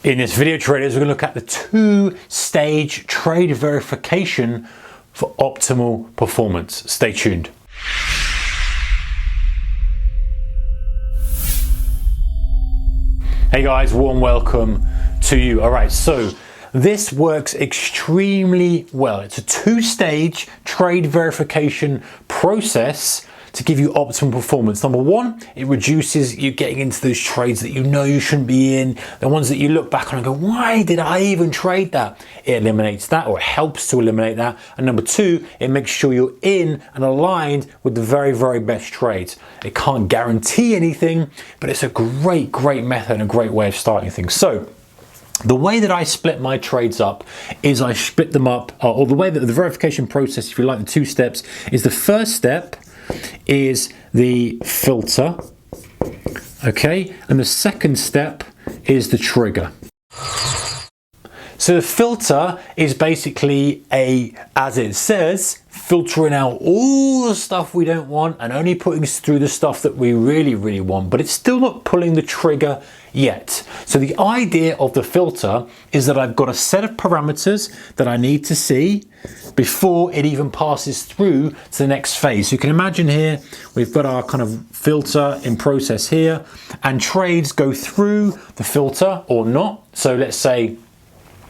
In this video, traders, we're going to look at the two-stage trade verification for optimal performance. Stay tuned. Hey guys, warm welcome to you. All right, so this works extremely well. It's a two-stage trade verification process to give you optimal performance. Number one, it reduces you getting into those trades that you know you shouldn't be in, the ones that you look back on and go, why did I even trade that? It eliminates that, or it helps to eliminate that. And number two, it makes sure you're in and aligned with the very, very best trades. It can't guarantee anything, but it's a great, great method and a great way of starting things. So the way that I split my trades up is I split them up, or the way that the verification process, if you like, the two steps, is the first step is the filter, okay, and the second step is the trigger. So the filter is basically as it says, filtering out all the stuff we don't want and only putting through the stuff that we really, really want, but it's still not pulling the trigger yet. So the idea of the filter is that I've got a set of parameters that I need to see before it even passes through to the next phase. So you can imagine here, we've got our kind of filter in process here, and trades go through the filter or not. So let's say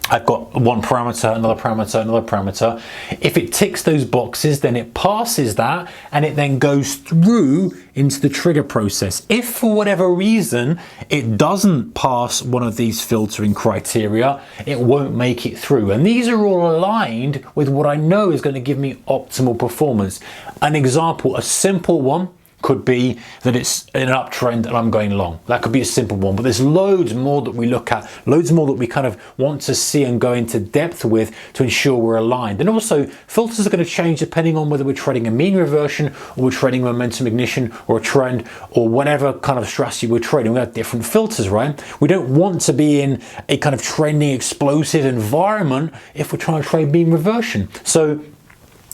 I've got one parameter, another parameter, another parameter. If it ticks those boxes, then it passes that and it then goes through into the trigger process. If for whatever reason it doesn't pass one of these filtering criteria, it won't make it through. And these are all aligned with what I know is going to give me optimal performance. An example, a simple one, could be that it's an uptrend and I'm going long. That could be a simple one, but there's loads more that we look at, loads more that we kind of want to see and go into depth with to ensure we're aligned. And also filters are going to change depending on whether we're trading a mean reversion or we're trading momentum ignition or a trend or whatever kind of strategy we're trading. We have different filters, right? We don't want to be in a kind of trending explosive environment if we're trying to trade mean reversion. So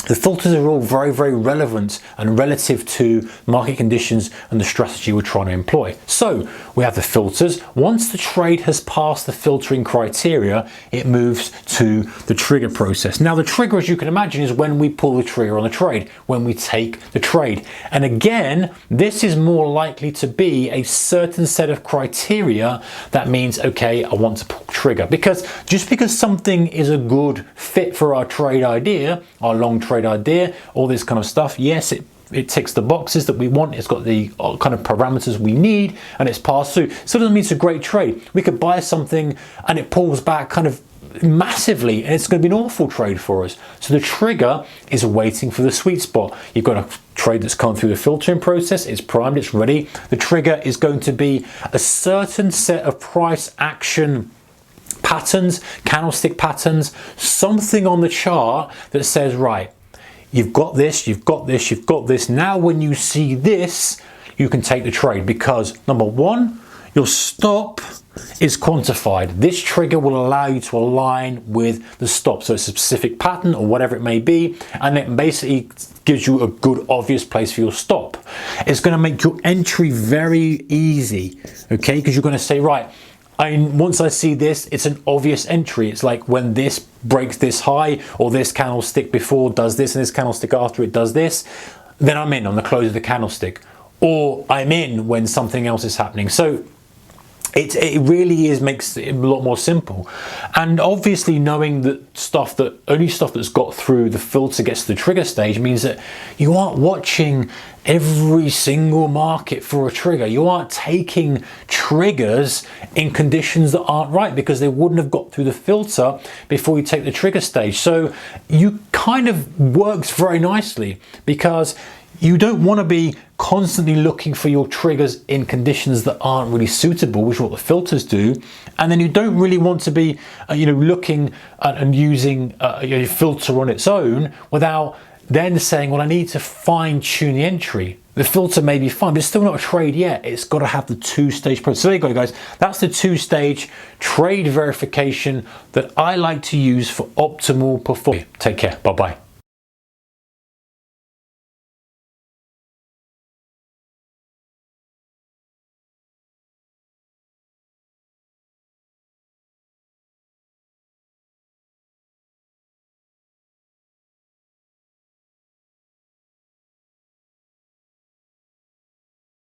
the filters are all very, very relevant and relative to market conditions and the strategy we're trying to employ. So we have the filters. Once the trade has passed the filtering criteria, it moves to the trigger process. Now the trigger, as you can imagine, is when we pull the trigger on the trade, when we take the trade. And again, this is more likely to be a certain set of criteria that means, okay, I want to pull trigger. Because just because something is a good fit for our trade idea, our long trade idea, all this kind of stuff, yes, it ticks the boxes that we want, it's got the kind of parameters we need, and it's passed through. So it doesn't mean it's a great trade. We could buy something and it pulls back kind of massively and it's going to be an awful trade for us. So the trigger is waiting for the sweet spot. You've got a trade that's gone through the filtering process, it's primed, it's ready. The trigger is going to be a certain set of price action patterns, candlestick patterns, something on the chart that says, right, you've got this, you've got this, you've got this. Now when you see this, you can take the trade because number one, your stop is quantified. This trigger will allow you to align with the stop. So it's a specific pattern or whatever it may be, and it basically gives you a good obvious place for your stop. It's going to make your entry very easy, okay? Because you're going to say, right, once I see this, it's an obvious entry. It's like when this breaks this high, or this candlestick before does this, and this candlestick after it does this, then I'm in on the close of the candlestick, or I'm in when something else is happening. So it really makes it a lot more simple. And obviously knowing that only stuff that's got through the filter gets to the trigger stage means that you aren't watching every single market for a trigger. You aren't taking triggers in conditions that aren't right because they wouldn't have got through the filter before you take the trigger stage. So you kind of works very nicely because you don't want to be constantly looking for your triggers in conditions that aren't really suitable, which is what the filters do. And then you don't really want to be, looking at and using a filter on its own without then saying, well, I need to fine tune the entry. The filter may be fine, but it's still not a trade yet. It's got to have the two-stage process. So there you go, guys. That's the two-stage trade verification that I like to use for optimal performance. Take care. Bye-bye.